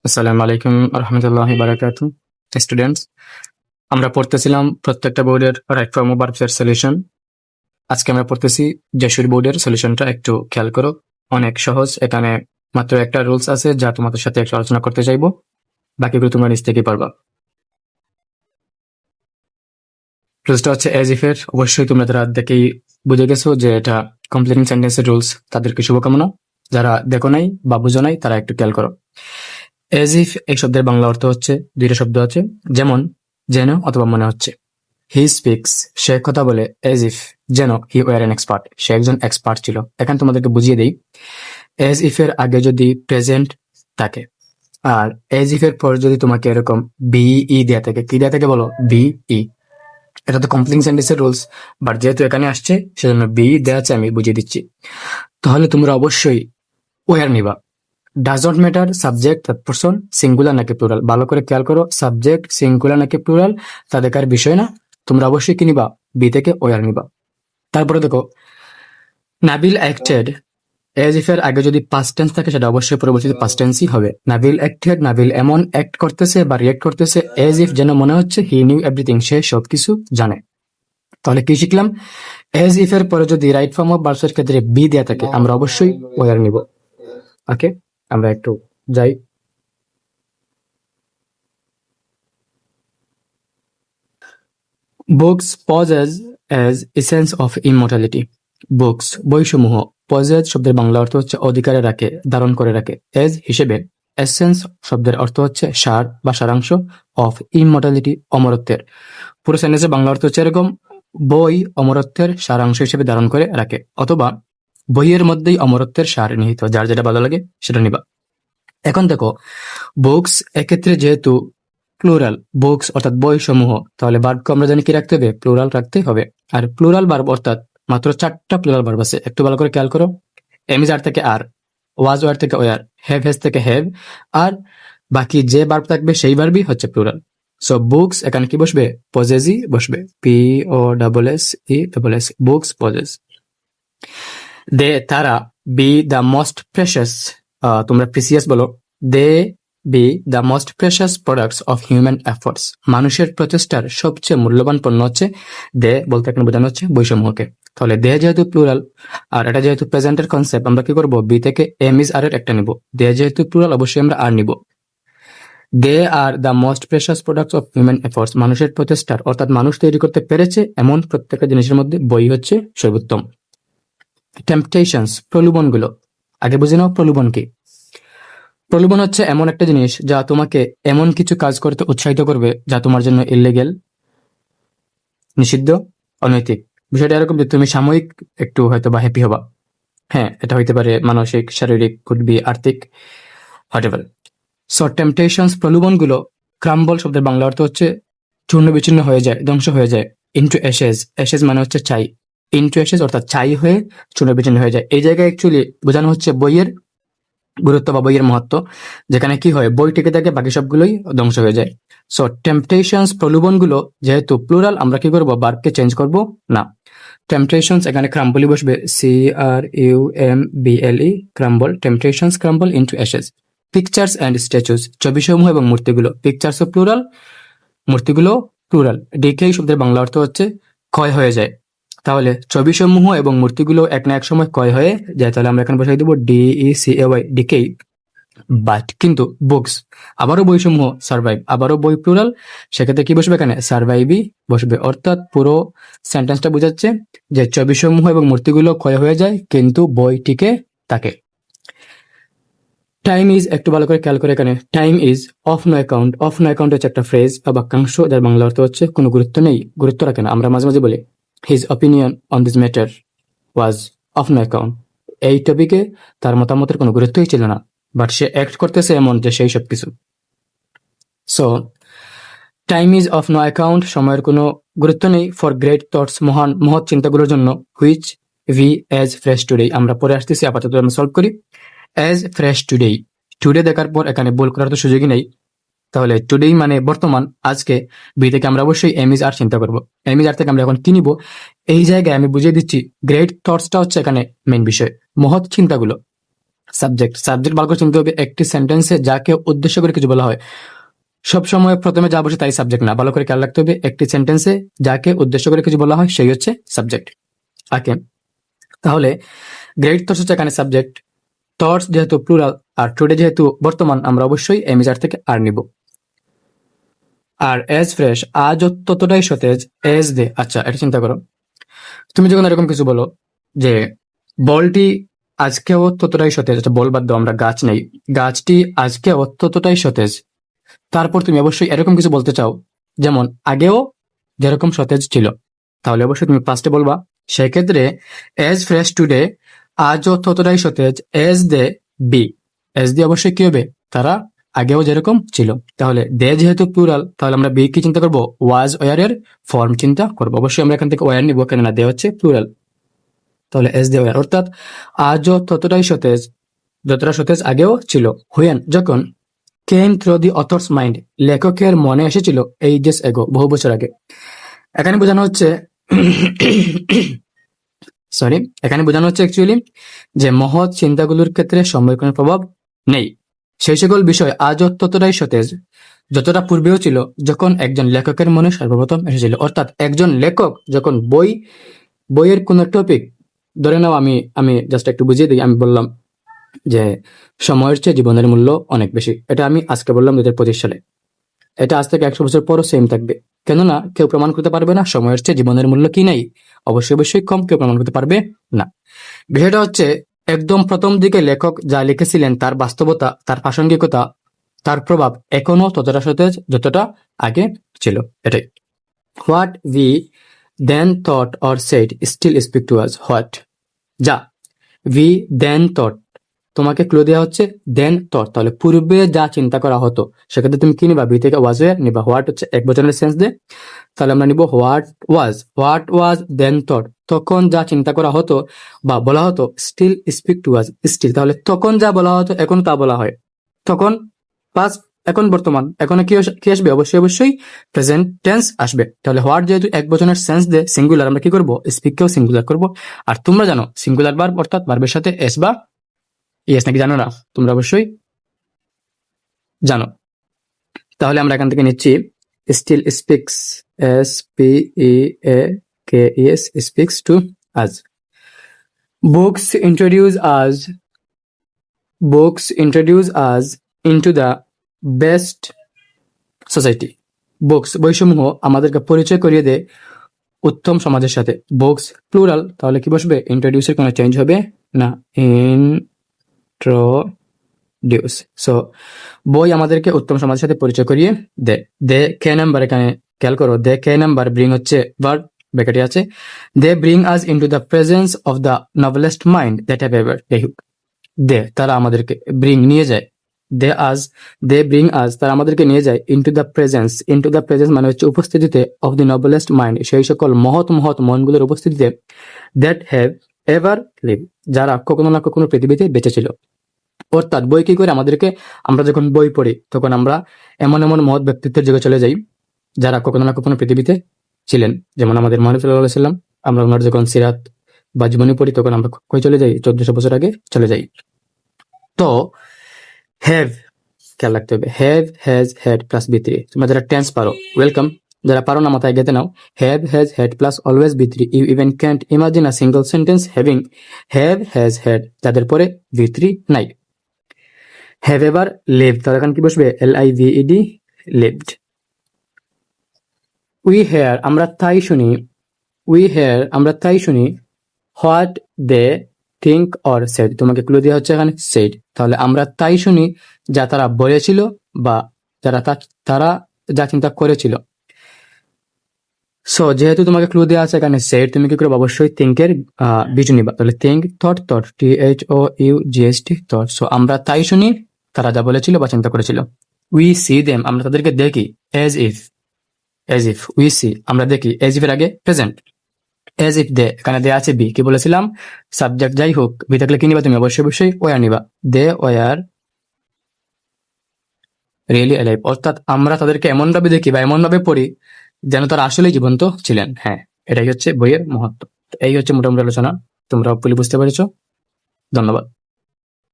আসসালামু আলাইকুম রহমতুল্লাহি বারাকাতু। স্টুডেন্টস, আমরা পড়তেছিলাম প্রত্যেকটা বোর্ডের রাইট ফর্ম ও ভার্বসের সলিউশন। আজকে আমরা পড়তেছি যশোর বোর্ডের সলিউশনটা। একটু খেয়াল করো, অনেক সহজ। এখানে মাত্র একটা রুলস আছে যা তোমাদের সাথে একটু আলোচনা করতে চাইবো, বাকিগুলো তোমরা নিজ থেকেই পারবা। রুলসটা হচ্ছে এজ ইফ এর। অবশ্যই তোমরা যারা দেখেই বুঝে গেছো যে এটা কমপ্লিটিং সেন্টেন্সের রুলস, তাদেরকে শুভকামনা। যারা দেখো নাই বা বুঝো নাই তারা একটু খেয়াল করো। এজ ইফ এই শব্দের বাংলা অর্থ হচ্ছে, দুইটা শব্দ আছে, যেমন, যেন অথবা মনে হচ্ছে। হি স্পিক্স, সে কথা বলে, এজ ইফ, যেন হি ওয়ার অ্যান এক্সপার্ট, সে একজন এক্সপার্ট ছিল। এখন তোমাদেরকে বুঝিয়ে দেই, এজ ইফ এর আগে যদি প্রেজেন্ট থাকে আর এজ ইফ এর পর যদি তোমাকে এরকম বিই দেয়া থাকে, কি দেয়া থাকে বলো? বিই। এটা তো কমপ্লিটিং সেন্টেন্সের রুলস, বাট যেহেতু এখানে আসছে সেজন্য বি দেয়া আছে, আমি বুঝিয়ে দিচ্ছি। তাহলে তোমরা অবশ্যই ওয়ার নিবা। Does not matter subject, third person, singular নাকি প্লুরাল। ভালো করে খেয়াল করো, সাবজেক্ট সিঙ্গুলার নাকি প্লুরাল তাদের কার বিষয় না। তোমরা অবশ্যই কি নিবা? বি থেকে ওয়ার নিবা। তারপরে দেখো, নাবিল অ্যাক্টেড, এজ ইফ এর আগে যদি পাস্ট টেন্স থাকে সেটা অবশ্যই পরবর্তীতে পাস্ট টেন্সই হবে। নাবিল অ্যাক্টেড, নাবিল এমন অ্যাক্ট করতেছে বা রিয়েক্ট করতেছে এজ ইফ, যেন মনে হচ্ছে হি নিউ এভরিথিং, সে সবকিছু জানে। তাহলে কি শিখলাম? এজ ইফ এর পরে যদি রাইট ফর্ম অফ ভার্বস এর ক্ষেত্রে বি দেয়া থাকে, আমরা অবশ্যই ওয়ার নিব। ওকে, আমরা একটু যাই। Books possess as essence of immortality. Books, বইসমূহ, পজেস শব্দের বাংলা অর্থ হচ্ছে অধিকারে রাখে, ধারণ করে রাখে। এজ হিসেবে, এসেন্স শব্দের অর্থ হচ্ছে সার বা সারাংশ, অফ ইমর্টালিটি অমরত্বের। পুরো সেন্টেন্সের বাংলা অর্থ হচ্ছে এরকম, বই অমরত্বের সারাংশ হিসেবে ধারণ করে রাখে, অথবা বইয়ের মধ্যেই অমরত্বের সার নিহিত। যার যেটা ভালো লাগে সেটা নিবা। এখন দেখো, বুকস এক্ষেত্রে যেহেতু প্লুরাল, বুকস অর্থাৎ বই সমূহ, তাহলে ভার্বকে আমরা জানি কি রাখতে হবে? প্লুরাল রাখতে হবে। আর প্লুরাল ভার্ব অর্থাৎ মাত্র 4টা প্লুরাল ভার্ব আছে, একটু ভালো করে খেয়াল করো। এম ইজ আর থেকে আর, ওয়াজ ওয়ার থেকে ওয়ার, হ্যাভ হ্যাজ থেকে হ্যাভ, আর বাকি যে ভার্ব থাকবে সেই ভার্বই হচ্ছে প্লুরাল। সো বুকস এখানে কি বসবে? পজেসই বসবে, P O double S E double S, books possess. They তারা, বি দ্য মোস্ট প্রেশাস, তোমরা প্রিসিয়াস বলো, they be the most precious products of human efforts, মানুষের প্রচেষ্টার সবচেয়ে মূল্যবান পণ্য হচ্ছে। দে বলতে এখানে বোঝানো হচ্ছে বৈষম্যকে। তাহলে দে যেহেতু প্লুরাল আর এটা যেহেতু প্রেজেন্টের কনসেপ্ট, আমরা কি করবো? বি থেকে এম ইজ আর এর একটা নিব। দে যেহেতু প্লুরাল অবশ্যই আমরা আর নিব। They are the most precious products of human efforts, মানুষের প্রচেষ্টার অর্থাৎ মানুষ তৈরি করতে পেরেছে এমন প্রত্যেকটা জিনিসের মধ্যে বই হচ্ছে সর্বোত্তম। টেম্পটেশনস, প্রলোভনগুলো। আগে বুঝে নাও প্রলোভন কি। প্রলোভন হচ্ছে এমন একটা জিনিস যা তোমাকে এমন কিছু কাজ করতে উৎসাহিত করবে যা তোমার জন্য ইল্লিগেল, নিষিদ্ধ, অনৈতিক। বিষয়টা এরকম যে তুমি সাময়িক একটু হয়তো বা হ্যাপি হবা। হ্যাঁ, এটা হইতে পারে মানসিক, শারীরিক, কুড বি আর্থিক, হোয়াটএভার। সো টেম্পটেশনস, প্রলোভনগুলো, ক্রাম্বল শব্দের বাংলা অর্থ হচ্ছে চূর্ণ বিচূর্ণ হয়ে যায়, ধ্বংস হয়ে যায়। ইনটু অ্যাশেজ, অ্যাশেজ মানে হচ্ছে ছাই। ইনটু অ্যাশেজ অর্থাৎ ছাই হয়ে চূর্ণ বিচূর্ণ হয়ে যায়। এই জায়গায় অ্যাকচুয়ালি বোঝানো হচ্ছে বইয়ের গুরুত্ব বা বইয়ের মহত্ব, যেখানে কি হয়, বই টিকে থাকে, বাকি সবগুলোই ধ্বংস হয়ে যায়। সো টেম্পটেশনস, প্রলোভনগুলো, যেহেতু প্লুরাল আমরা কি করবো? ভার্বকে চেঞ্জ করব না। টেম্পটেশনস এখানে ক্রাম্বলি বসবে, C R U M B L E, crumble. Temptations crumble into ashes. Pictures and statues, ছবিসমূহ এবং মূর্তিগুলো। পিকচার্স ও প্লুরাল, মূর্তিগুলো প্লুরাল। ডিকেই শব্দের বাংলা অর্থ হচ্ছে ক্ষয় হয়ে যায়। তাহলে ছবিসমূহ এবং মূর্তিগুলো এক না এক সময় ক্ষয় হয়ে যায়, তাহলে আমরা এখানে বসাই দেবো DECAY, ডিকেই। বাট কিন্তু বুকস, আবারও বইসমূহ, সার্ভাইভ, আবারও বই প্লুরাল, সেক্ষেত্রে কি বসবে? এখানে সার্ভাইভই বসবে। অর্থাৎ পুরো সেন্টেন্সটা বোঝাচ্ছে যে ছবিসমূহ এবং মূর্তিগুলো ক্ষয় হয়ে যায় কিন্তু বই টিকে থাকে। টাইম ইজ, একটু ভালো করে খেয়াল করে, এখানে time is of no account. Of no account হচ্ছে একটা ফ্রেজ বা বাক্যাংশ যার বাংলা অর্থ হচ্ছে কোনো গুরুত্ব নেই, গুরুত্ব রাখে না। আমরা মাঝে মাঝে বলি his opinion on this matter was of no account, এই টপিকে তার মতামতের কোনো গুরুত্বই ছিল না, বাট সে অ্যাক্ট করতেছে এমন যে সেই সব কিছু। So time is of no account, সময়ের কোনো গুরুত্ব নেই। ফর গ্রেট থটস, মহান মহৎ চিন্তাগুলোর জন্য। Which V as fresh today, আমরা পরে আসতেছি, আপাতত আমরা সলভ করি। অ্যাজ ফ্রেশ টুডে, টুডে দেখার পর এখানে বল করার তো সুযোগই নেই, তাহলে টুডেই মানে বর্তমান, আজকে। বি থেকে আমরা অবশ্যই এম ইজ আর চিন্তা করবো। এম ইজ আর থেকে আমরা এখন কি নিব? এই জায়গায় আমি বুঝিয়ে দিচ্ছি, গ্রেট থটসটা হচ্ছে এখানে মেইন বিষয়, মহৎ চিন্তাগুলো। সাবজেক্ট সাবজেক্ট ভালো করে চিনতে হবে। একটি সেন্টেন্সে যাকে উদ্দেশ্য করে কিছু বলা হয়, সবসময় প্রথমে যা বসে তাই সাবজেক্ট না, ভালো করে খেয়াল রাখতে হবে। একটি সেন্টেন্সে যাকে উদ্দেশ্য করে কিছু বলা হয় সেই হচ্ছে সাবজেক্ট। ওকে, তাহলে গ্রেট থটস হচ্ছে এখানে সাবজেক্ট, থটস যেহেতু প্লুরাল আর টুডে যেহেতু বর্তমান, আমরা অবশ্যই এমিজার থেকে আর নিব। আর এজ ফ্রেশ, আজ ততটাই সতেজ, এজ দে। আচ্ছা, এটা চিন্তা করো, তুমি যখন এরকম কিছু বলো যে বলটি আজকেও ততটাই সতেজ, আচ্ছা বল বাদ দাও, আমরা গাছ নেই, গাছটি আজকেও ততটাই সতেজ, তারপর তুমি অবশ্যই এরকম কিছু বলতে চাও যেমন আগেও যেরকম সতেজ ছিল, তাহলে অবশ্যই তুমি ফার্স্টে বলবা। সেক্ষেত্রে এজ ফ্রেশ টুডে, আজও ততটাই সতেজ, এজ দে বি, এজ দিয়ে অবশ্যই কি হবে, তারা আগেও যেরকম ছিল। তাহলে দে যেহেতু প্লুরাল, তাহলে আমরা বি কি চিন্তা করবো, ওয়াজ ওয়ার এর ফর্ম চিন্তা করবো। অবশ্যই আমরা এখান থেকে ওয়ার নিব, কেননা দে হচ্ছে প্লুরাল। তাহলে এজ দে ওয়ার, অর্থাৎ আজও ততটাই সতেজ যতটা সতেজ আগেও ছিল। হুয়েন যখন, কেম থ্রু দি অথর্স মাইন্ড, লেখকের মনে এসেছিল এইজেস এগো, বহু বছর আগে। এখানে বোঝানো হচ্ছে সরি, এখানে বোঝানো হচ্ছে অ্যাকচুয়ালি যে মহৎ চিন্তাগুলোর ক্ষেত্রে সময়ের কোনো প্রভাব নেই। সেই সকল বিষয় আজও ততটাই সতেজ যতটা পূর্বেও ছিল যখন একজন লেখকের মনে সর্বপ্রথম এসেছিল। অর্থাৎ একজন লেখক যখন বইয়ের কোনো টপিক, ধরে নাও আমি আমি জাস্ট একটু বুঝিয়ে দিই, আমি বললাম যে সময়ের চেয়ে জীবনের মূল্য অনেক বেশি, এটা আমি আজকে বললাম 2025 সালে, এটা আজ থেকে 100 বছর পরও সেম থাকবে। কেননা কেউ প্রমাণ করতে পারবে না সময়ের চেয়ে জীবনের মূল্য কি নাই, অবশ্যই অবশ্যই কম, কেউ প্রমাণ করতে পারবে না। বিষয়টা হচ্ছে একদম প্রথম দিকে লেখক যা লিখেছিলেন তার বাস্তবতা, তার প্রাসঙ্গিকতা, তার প্রভাব এখনো ততটা সতেজ যতটা আগে ছিল, এটাই। What we then thought or said still speak to us, what যা, উই দেন থট, তোমাকে ক্লু দেওয়া হচ্ছে দেন থট, তাহলে পূর্বে যা চিন্তা করা হতো সেক্ষেত্রে তুমি কি নিবা, বি থেকে ওয়াজ ওয়ার নিবা। হোয়াট হচ্ছে এক বচনের সেন্স দে, তাহলে আমরা নিব হোয়াট ওয়াজ দেন থট, তখন যা চিন্তা করা হতো বা বলা হতো, still speak to us, still, তাহলে তখন যা বলা হতো এখন তা বলা হয়, তখন পাস্ট, এখন বর্তমান, এখন কি আসবে, অবশ্যই অবশ্যই প্রেজেন্ট টেন্স আসবে। তাহলে হোয়াট যেহেতু এক বচনের সেন্স দে সিঙ্গুলার, আমরা কি করব, স্পিক কেও সিঙ্গুলার করব। আর তোমরা জানো সিঙ্গুলার ভার্ব অর্থাৎ ভার্বের সাথে এস বা ইয়েস, নাকি জানো না, তোমরা অবশ্যই জানো। তাহলে আমরা এখান থেকে নিচ্ছি still speaks, SPEAKES, speaks to us. Books introduce us into the best society, books বইসমূহ আমাদেরকে পরিচয় করিয়ে দেয় উত্তম সমাজের সাথে। বুকস প্লুরাল, তাহলে কি বসবে, ইন্ট্রোডিউসের কোনো চেঞ্জ হবে না, ইন্ট্রোডিউস। সো বই আমাদেরকে উত্তম সমাজের সাথে পরিচয় করিয়ে দেয়। দে কে নাম্বার, এখানে খেয়াল করো, দে কে নাম্বার, ব্রিং হচ্ছে ভার্ব, ব্র্যাকেটে আছে, they bring us into the presence of the noblest mind that have ever, they তারা আমাদেরকে, ব্রিং নিয়ে যায়, দে ব্রিং আস তারা আমাদেরকে নিয়ে যায়, ইনটু দ্য প্রেজেন্স মানে হচ্ছে উপস্থিতিতে, অফ দি নভেলেস্ট মাইন্ড সেই সকল মহৎ মনগুলোর উপস্থিতিতে, দ্যাট হ্যাভ এভার লিভ যারা কখনো না কখনো পৃথিবীতে বেঁচে ছিল। অর্থাৎ বই কি করে আমাদেরকে, আমরা যখন বই পড়ি তখন আমরা এমন এমন মহৎ ব্যক্তিত্বের যুগে চলে যাই যারা কখনো না কখনো পৃথিবীতে ছিলেন। যেমন আমাদের মহানবী সাল্লাল্লাহু আলাইহি ওয়াসাল্লাম, আমরা ওনার যখন সিরাত বা জীবনী পড়ি তখন আমরা কই চলে যাই, 1400 বছর আগে চলে যাই। তো হ্যাভ খেয়াল রাখতে হবে, have, has, had plus V three. তোমরা যারা টেন্স পারো ওয়েলকাম, যারা পারো না মাথায় গেতে নাও। Have, has, had plus always V three, you even can't imagine a single sentence having have, has, had যাদের পরে বি থ্রি নাই। হ্যাভ এভার লিভড, তাহলে এখানে কি বসবে, LIVED, লিভড। উই হেয়ার আমরা তাই শুনি, what they think or said, তোমাকে ক্লু দেওয়া হচ্ছে এখানে সেড, তাহলে আমরা তাই শুনি যা তারা বলেছিল বা তারা যা চিন্তা করেছিল। সো যেহেতু তোমাকে ক্লু দেওয়া আছে এখানে সেড, তুমি কি করবে, অবশ্যই থিঙ্কের বীজ নিবা, তাহলে think, thought, THOUGHT, thought. So আমরা তাই শুনি তারা যা বলেছিল বা চিন্তা করেছিল। উই সি দেম আমরা তাদেরকে দেখি, এজ ইফ উই সি আমরা দেখি, এজ ইফ এর আগে প্রেজেন্ট, এজ ইফ দে, এখানে দে আছে বি, কি বলেছিলাম, সাবজেক্ট যাই হোক, বি থাকলে কি নিবা তুমি, অবশ্যই অবশ্যই ওয়ার নিবা। দে ওয়ার রিয়েলি অ্যালাইভ, অর্থাৎ আমরা তাদেরকে এমন ভাবে দেখি বা এমন ভাবে পড়ি যেন তারা আসলেই জীবন্ত ছিলেন। হ্যাঁ, এটাই হচ্ছে বইয়ের মহত্ব। এই হচ্ছে মোটামুটি আলোচনা, তোমরা পুলি বুঝতে পেরেছো। ধন্যবাদ।